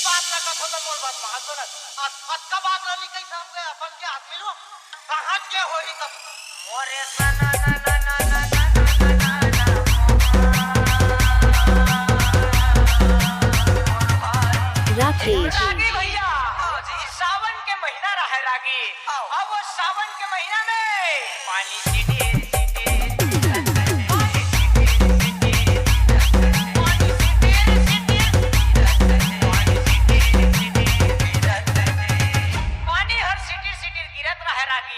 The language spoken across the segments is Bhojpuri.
बात ना कथो तो मोर बात मान तो ना अक्का बात रही कैसे हम गए अपन के हाथ मिलो कहां के होई तब मोरे सना ना ना ना ना राकेश रागी भैया सावन के महीना रहे रागी अब वो सावन के महीना में पानी सीटी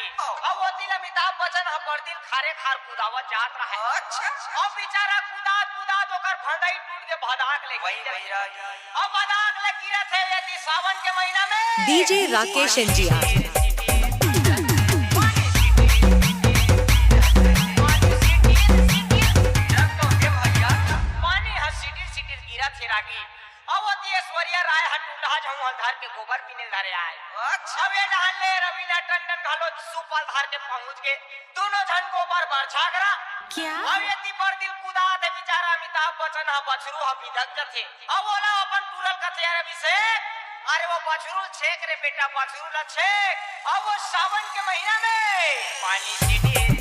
अमिताभ बच्चन दिन खारे खार कुदावत जात रहे अच्छा अब बेचारा कुदात कुदात ओकर फंडई टूट के भदाक ले गई अब भदाक ले गिरत है यदि सावन के महीना में डीजे राकेश एनजीआर ऐश्वर्या राय हटूंडा जहू धर के गोबर पीने धरे आए अब ये डहान ले रवीना टंडन घालो सुपल धर के पहुंच गए दोनों जन गोबर बरछा करा क्या अब ये तिबर दिल कुदा दे बेचारा अमिताभ बच्चन हा बछरू हा बिधक जथे अब बोला अपन टूरल कथे यार अभिषेक अरे वो बछरू छेक रे बेटा बछरू ल छेक अब वो सावन के महीना में पानी सीटी